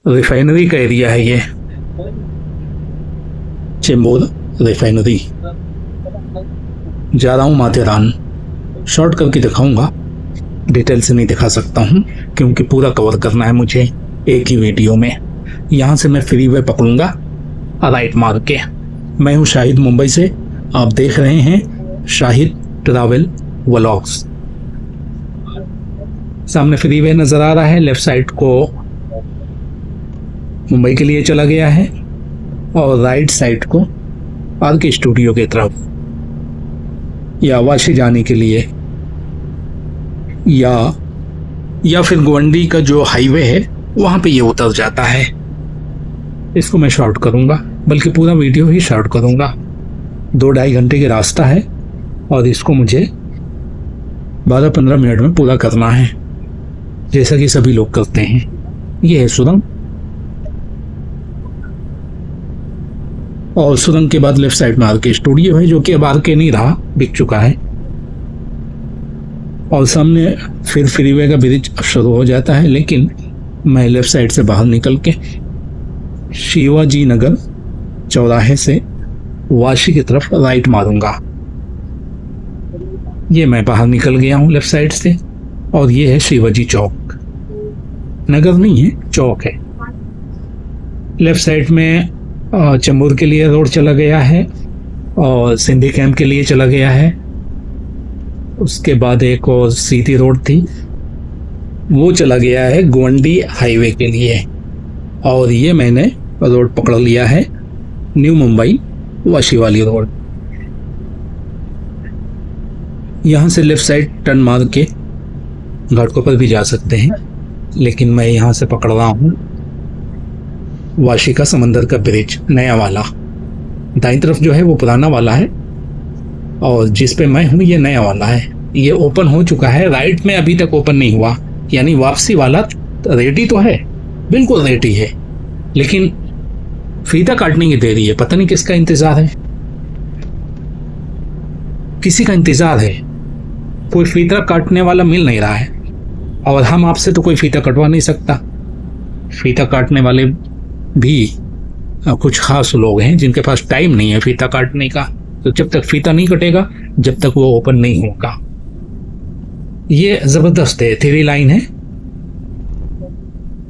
Refinery का area है ये, चेंबूर रिफाइनरी। जा रहा हूँ माथेरान। शॉर्ट करके दिखाऊंगा, डिटेल से नहीं दिखा सकता हूँ क्योंकि पूरा कवर करना है मुझे एक ही वीडियो में। यहाँ से मैं फ्रीवे पकड़ूंगा राइट मार के। मैं हूँ शाहिद मुंबई से, आप देख रहे हैं शाहिद ट्रैवल व्लॉग्स। सामने फ्रीवे नज़र आ रहा है, लेफ्ट साइड को मुंबई के लिए चला गया है और राइट साइड को आर के स्टूडियो की तरफ या वाशी जाने के लिए, या फिर गोवंडी का जो हाईवे है वहाँ पे ये उतर जाता है। इसको मैं शॉर्ट करूँगा, बल्कि पूरा वीडियो ही शॉर्ट करूँगा। 2-2.5 घंटे का रास्ता है और इसको मुझे 12-15 मिनट में पूरा करना है, जैसा कि सभी लोग करते हैं। ये है सुरंग, और सुरंग के बाद लेफ्ट साइड में आर के स्टूडियो है, जो कि अब आर के नहीं रहा, बिक चुका है। और सामने फिर फ्रीवे का ब्रिज शुरू हो जाता है, लेकिन मैं लेफ्ट साइड से बाहर निकल के शिवाजी नगर चौराहे से वाशी की तरफ राइट मारूंगा। ये मैं बाहर निकल गया हूँ लेफ्ट साइड से, और ये है शिवाजी चौक। नगर नहीं है, चौक है। लेफ्ट साइड में चेंबूर के लिए रोड चला गया है और सिंधी कैंप के लिए चला गया है। उसके बाद एक और सीधी रोड थी, वो चला गया है गोवंडी हाईवे के लिए। और ये मैंने रोड पकड़ लिया है न्यू मुंबई वाशी वाली रोड। यहाँ से लेफ्ट साइड टर्न मार के घाटकोपर भी जा सकते हैं, लेकिन मैं यहाँ से पकड़ रहा हूँ वाशी का समंदर का ब्रिज, नया वाला। दाईं तरफ जो है वो पुराना वाला है और जिस पे मैं हूँ ये नया वाला है। ये ओपन हो चुका है, राइट में अभी तक ओपन नहीं हुआ, यानी वापसी वाला रेडी तो है, बिल्कुल रेडी है, लेकिन फीता काटने की देरी है। पता नहीं किसका इंतजार है, किसी का इंतजार है। कोई फीता काटने वाला मिल नहीं रहा है और हम आपसे तो कोई फीता कटवा नहीं सकता। फीता काटने वाले भी कुछ खास लोग हैं जिनके पास टाइम नहीं है फीता काटने का, तो जब तक फीता नहीं कटेगा जब तक वो ओपन नहीं होगा। ये जबरदस्त है, 3 लाइन है।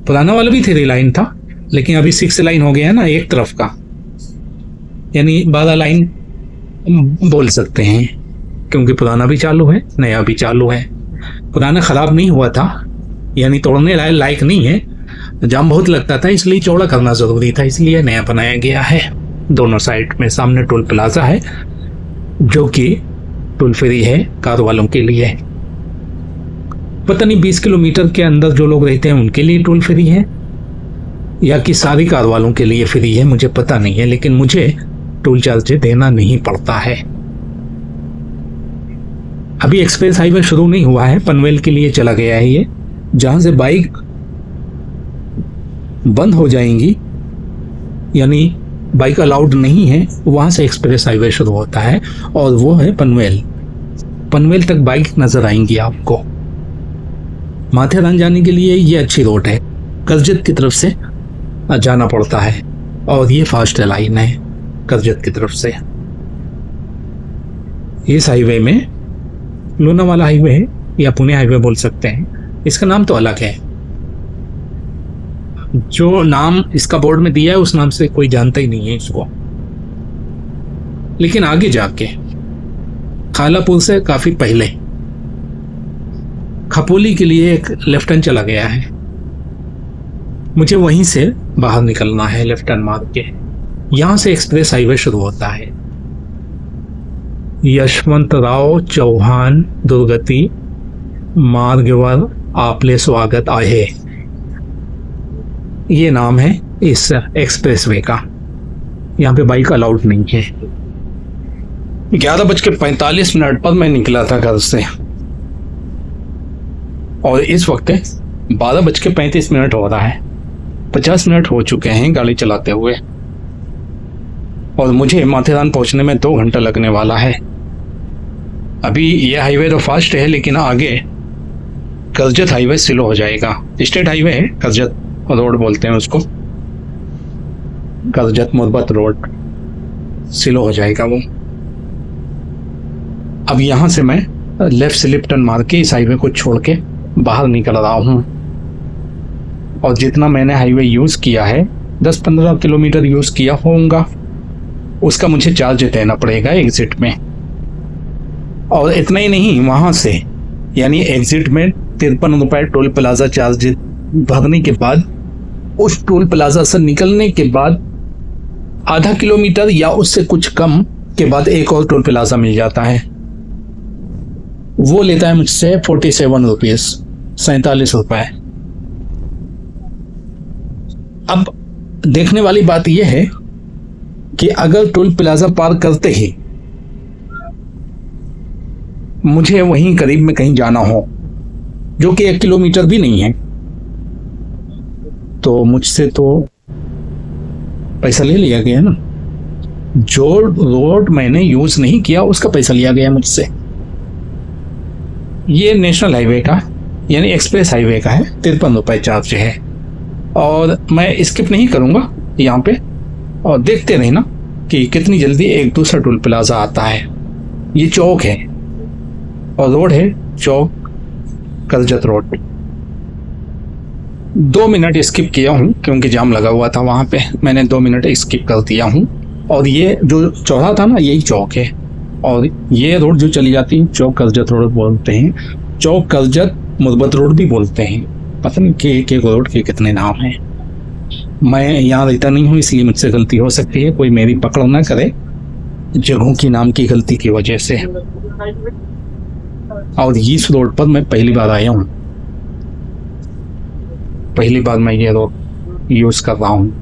पुराना वाला भी 3 लाइन था, लेकिन अभी 6 लाइन हो गया है ना एक तरफ का, यानी 12 लाइन बोल सकते हैं, क्योंकि पुराना भी चालू है नया भी चालू है। पुराना खराब नहीं हुआ था, यानी तोड़ने लायक नहीं है, जाम बहुत लगता था, इसलिए चौड़ा करना जरूरी था, इसलिए नया बनाया गया है। दोनों साइड में सामने टोल प्लाजा है, जो कि टोल फ्री है कार वालों के लिए। पता नहीं 20 किलोमीटर के अंदर जो लोग रहते हैं उनके लिए टोल फ्री है या कि सारी कार वालों के लिए फ्री है, मुझे पता नहीं है, लेकिन मुझे टोल चार्ज देना नहीं पड़ता है। अभी एक्सप्रेस हाईवे शुरू नहीं हुआ है, पनवेल के लिए चला गया है ये। जहां से बाइक बंद हो जाएंगी, यानी बाइक अलाउड नहीं है, वहां से एक्सप्रेस हाईवे शुरू होता है और वो है पनवेल। पनवेल तक बाइक नजर आएंगी आपको। माथेरान जाने के लिए ये अच्छी रोड है, करजत की तरफ से जाना पड़ता है और ये फास्ट लाइन है करजत की तरफ से। इस हाईवे में लोनावाला हाईवे है या पुणे हाईवे बोल सकते हैं, इसका नाम तो अलग है। जो नाम इसका बोर्ड में दिया है उस नाम से कोई जानता ही नहीं है इसको। लेकिन आगे जाके खालापुर से काफी पहले खपोली के लिए एक लेफ्ट टर्न चला गया है, मुझे वहीं से बाहर निकलना है लेफ्ट टर्न मार के। यहां से एक्सप्रेस हाईवे शुरू होता है। यशवंतराव चौहान दुर्गति मार्गवर आपले स्वागत आहे, ये नाम है इस एक्सप्रेसवे का। यहाँ पे बाइक अलाउड नहीं है। 11:45 पर मैं निकला था घर से और इस वक्त 12:35 हो रहा है। 50 मिनट हो चुके हैं गाड़ी चलाते हुए और मुझे माथेरान पहुंचने में 2 घंटा लगने वाला है। अभी ये हाईवे तो फास्ट है, लेकिन आगे करजत हाईवे स्लो हो जाएगा। स्टेट हाईवे है करजत, रोड बोलते हैं उसको, करजत मुरबत रोड, स्लो हो जाएगा वो। अब यहाँ से मैं लेफ्ट स्लिप टर्न मार के इस हाईवे को छोड़ के बाहर निकल रहा हूँ। और जितना मैंने हाईवे यूज़ किया है, 10-15 किलोमीटर यूज़ किया होगा, उसका मुझे चार्ज देना पड़ेगा एग्जिट में। और इतना ही नहीं, वहाँ से यानी एग्जिट में 53 रुपये टोल प्लाजा चार्ज भरने के बाद, उस टोल प्लाजा से निकलने के बाद आधा किलोमीटर या उससे कुछ कम के बाद एक और टोल प्लाजा मिल जाता है। वो लेता है मुझसे 47 रुपीज़, 47 रुपये। अब देखने वाली बात यह है कि अगर टोल प्लाजा पार करते ही मुझे वहीं करीब में कहीं जाना हो, जो कि 1 किलोमीटर भी नहीं है, तो मुझसे तो पैसा ले लिया गया ना। जो रोड मैंने यूज नहीं किया उसका पैसा लिया गया मुझसे। ये नेशनल हाईवे का यानी एक्सप्रेस हाईवे का है, 53 रुपये चार्ज है। और मैं स्किप नहीं करूँगा यहाँ पे, और देखते रहना कि कितनी जल्दी एक दूसरा टोल प्लाजा आता है। ये चौक है और रोड है चौक करजत रोड। 2 मिनट स्किप किया हूँ क्योंकि जाम लगा हुआ था वहाँ पे, मैंने 2 मिनट स्किप कर दिया हूँ। और ये जो चौराहा था ना, यही चौक है। और ये रोड जो चली जाती है चौक करजत रोड बोलते हैं, चौक करजत मुरबत रोड भी बोलते हैं। पता नहीं कि एक एक रोड के कितने नाम हैं। मैं यहाँ रहता नहीं हूँ इसलिए मुझसे गलती हो सकती है, कोई मेरी पकड़ ना करे जगहों की नाम की गलती की वजह से। और इस रोड पर मैं पहली बार आया हूँ, पहली बार मैं ये रोड यूज कर रहा हूँ।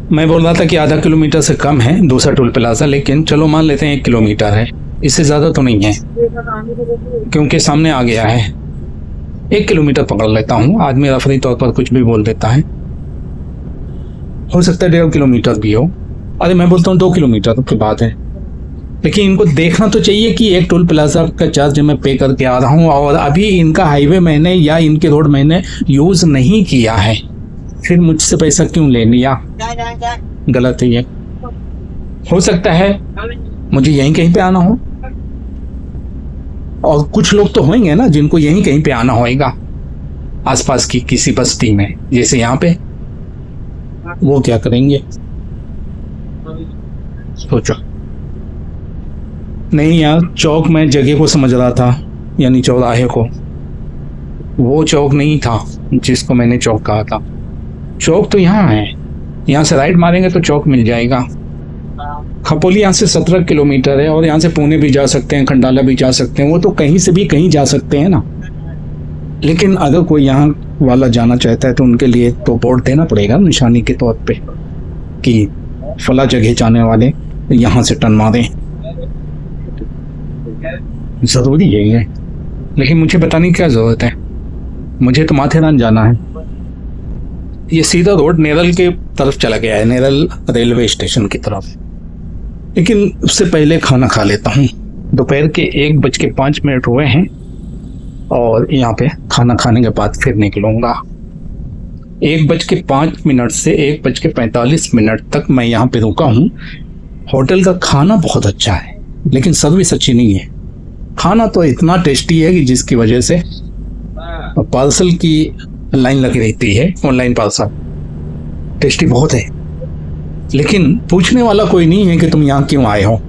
मैं बोल रहा था कि आधा किलोमीटर से कम है दूसरा टोल प्लाजा, लेकिन चलो मान लेते हैं 1 किलोमीटर है, इससे ज़्यादा तो नहीं है क्योंकि सामने आ गया है। 1 किलोमीटर पकड़ लेता हूँ, आदमी रफरी तौर पर कुछ भी बोल देता है, हो सकता है 1.5 किलोमीटर भी हो। अरे मैं बोलता हूँ 2 किलोमीटर की बात है, लेकिन इनको देखना तो चाहिए कि एक टोल प्लाजा का चार्ज मैं पे करके आ रहा हूँ और अभी इनका हाईवे मैंने या इनके रोड मैंने यूज नहीं किया है, फिर मुझसे पैसा क्यों ले लिया? गलत है ये। हो सकता है मुझे यहीं कहीं पे आना हो, और कुछ लोग तो होंगे ना जिनको यहीं कहीं पे आना होएगा आसपास की किसी बस्ती में, जैसे यहाँ पे। वो क्या करेंगे सोचो। नहीं यार, चौक में जगह को समझ रहा था, यानी चौराहे को। वो चौक नहीं था जिसको मैंने चौक कहा था। चौक तो यहाँ है, यहाँ से राइट मारेंगे तो चौक मिल जाएगा। खपोली यहाँ से 17 किलोमीटर है और यहाँ से पुणे भी जा सकते हैं, खंडाला भी जा सकते हैं, वो तो कहीं से भी कहीं जा सकते हैं ना। लेकिन अगर कोई यहाँ वाला जाना चाहता है तो उनके लिए तो बोर्ड देना पड़ेगा निशानी के तौर पे कि फला जगह जाने वाले यहाँ से टर्न मारें। ज़रूरी है ये, लेकिन मुझे बताने की क्या ज़रूरत है, मुझे तो माथेरान जाना है। ये सीधा रोड नेरल के तरफ चला गया है, नेरल रेलवे स्टेशन की तरफ। लेकिन उससे पहले खाना खा लेता हूँ। दोपहर के 1:05 हुए हैं और यहाँ पे खाना खाने के बाद फिर निकलूँगा। 1:05 से 1:45 तक मैं यहाँ पे रुका हूँ। होटल का खाना बहुत अच्छा है, लेकिन सर्विस अच्छी नहीं है। खाना तो इतना टेस्टी है कि जिसकी वजह से पार्सल की लाइन लगी रहती है। ऑनलाइन पार्सल टेस्टी बहुत है, लेकिन पूछने वाला कोई नहीं है कि तुम यहाँ क्यों आए हो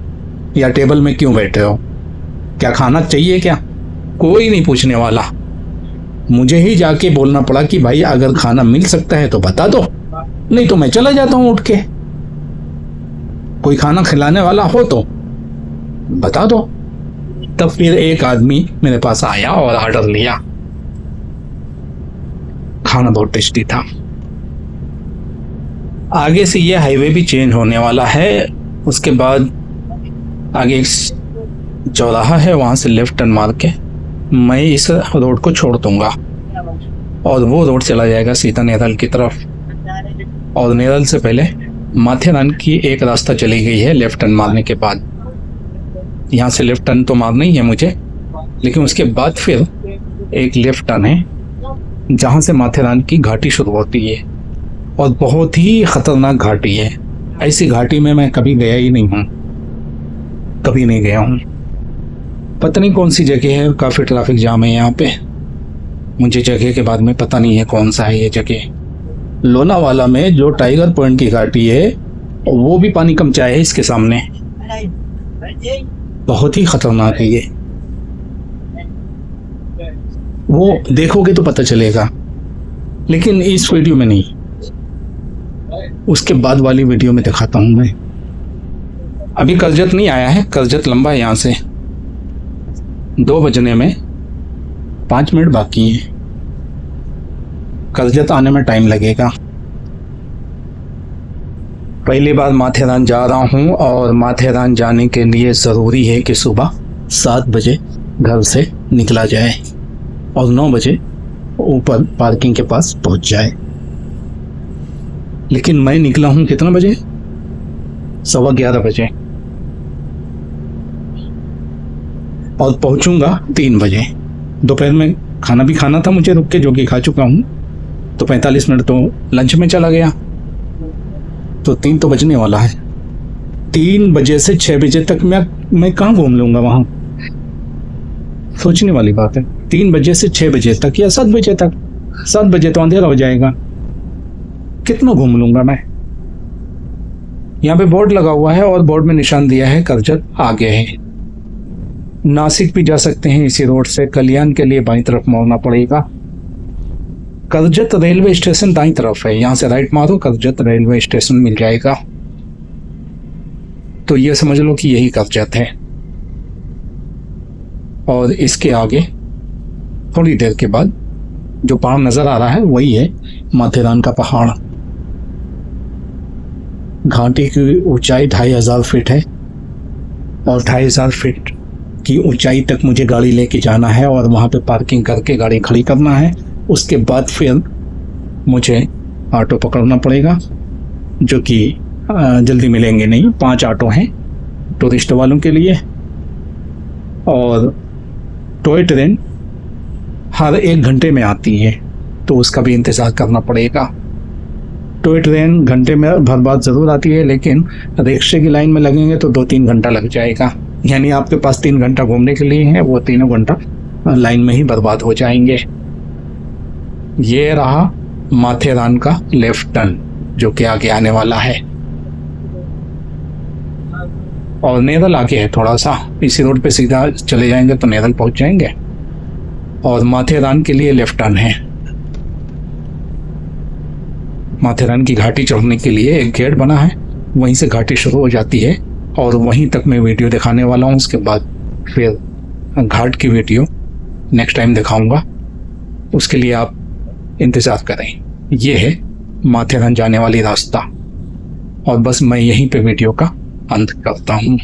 या टेबल में क्यों बैठे हो, क्या खाना चाहिए क्या, कोई नहीं पूछने वाला। मुझे ही जाके बोलना पड़ा कि भाई अगर खाना मिल सकता है तो बता दो, नहीं तो मैं चला जाता हूँ उठ के। कोई खाना खिलाने वाला हो तो बता दो। तब फिर एक आदमी मेरे पास आया और ऑर्डर लिया। खाना बहुत टेस्टी था। आगे से ये हाईवे भी चेंज होने वाला है, उसके बाद आगे एक चौराहा है, वहाँ से लेफ्ट टर्न मार के मैं इस रोड को छोड़ दूंगा और वो रोड चला जाएगा सीधा नेरल की तरफ। और नेरल से पहले माथेरान की एक रास्ता चली गई है लेफ्ट टर्न मारने के बाद। यहाँ से लेफ्ट टर्न तो मारना ही है मुझे, लेकिन उसके बाद फिर एक लेफ्ट टर्न है जहाँ से माथेरान की घाटी शुरू होती है, और बहुत ही ख़तरनाक घाटी है। ऐसी घाटी में मैं कभी गया ही नहीं हूँ, कभी नहीं गया हूँ। पता नहीं कौन सी जगह है, काफ़ी ट्रैफिक जाम है यहाँ पे। मुझे जगह के बारे में पता नहीं है कौन सा है ये जगह। लोनावाला में जो टाइगर पॉइंट की घाटी है वो भी पानी कम चाहे है इसके सामने, बहुत ही खतरनाक है ये। वो देखोगे तो पता चलेगा, लेकिन इस वीडियो में नहीं, उसके बाद वाली वीडियो में दिखाता हूँ मैं। अभी करजत नहीं आया है, करजत लंबा है यहाँ से, 2 बजने में 5 मिनट बाकी है। करजत आने में टाइम लगेगा। पहली बार माथेरान जा रहा हूँ, और माथेरान जाने के लिए ज़रूरी है कि सुबह 7 बजे घर से निकला जाए और 9 बजे ऊपर पार्किंग के पास पहुँच जाए। लेकिन मैं निकला हूँ कितना बजे? 11:15 बजे, और पहुँचूँगा 3 बजे। दोपहर में खाना भी खाना था मुझे रुक के, जो कि खा चुका हूँ, तो 45 मिनट तो लंच में चला गया, तो 3 तो बजने वाला है। 3 बजे से 6 बजे तक मैं कहाँ घूम लूँगा वहाँ? सोचने वाली बात है। 3 बजे से 6 बजे तक या 7 बजे तक, 7 बजे तो अंधेरा हो जाएगा, कितना घूम लूँगा मैं? यहाँ पे बोर्ड लगा हुआ है और बोर्ड में निशान दिया है करजत आगे है। नासिक भी जा सकते हैं इसी रोड से, कल्याण के लिए बाईं तरफ मोड़ना पड़ेगा। करजत रेलवे स्टेशन दाईं तरफ है, यहाँ से राइट मारो, करजत रेलवे स्टेशन मिल जाएगा। तो ये समझ लो कि यही करजत है। और इसके आगे थोड़ी देर के बाद जो पहाड़ नजर आ रहा है वही है माथेरान का पहाड़। घाटी की ऊंचाई 2500 फीट है, और 2500 फीट की ऊंचाई तक मुझे गाड़ी लेके जाना है और वहाँ पे पार्किंग करके गाड़ी खड़ी करना है। उसके बाद फिर मुझे ऑटो पकड़ना पड़ेगा, जो कि जल्दी मिलेंगे नहीं। 5 ऑटो हैं टूरिस्ट वालों के लिए, और टॉय ट्रेन हर 1 घंटे में आती है, तो उसका भी इंतज़ार करना पड़ेगा। टॉय ट्रेन घंटे में भर बाद ज़रूर आती है, लेकिन रिक्शे की लाइन में लगेंगे तो 2-3 घंटा लग जाएगा। यानी आपके पास 3 घंटा घूमने के लिए है, वो 3 घंटा लाइन में ही बर्बाद हो जाएंगे। ये रहा माथेरान का लेफ्ट टर्न, जो कि आगे आने वाला है, और नेरल आगे है थोड़ा सा। इसी रोड पे सीधा चले जाएंगे तो नेरल पहुंच जाएंगे, और माथेरान के लिए लेफ्ट टर्न है। माथेरान की घाटी चढ़ने के लिए एक गेट बना है, वहीं से घाटी शुरू हो जाती है, और वहीं तक मैं वीडियो दिखाने वाला हूँ। उसके बाद फिर घाट की वीडियो नेक्स्ट टाइम दिखाऊंगा, उसके लिए आप इंतज़ार करें। ये है माथेरान जाने वाली रास्ता, और बस मैं यहीं पे वीडियो का अंत करता हूँ।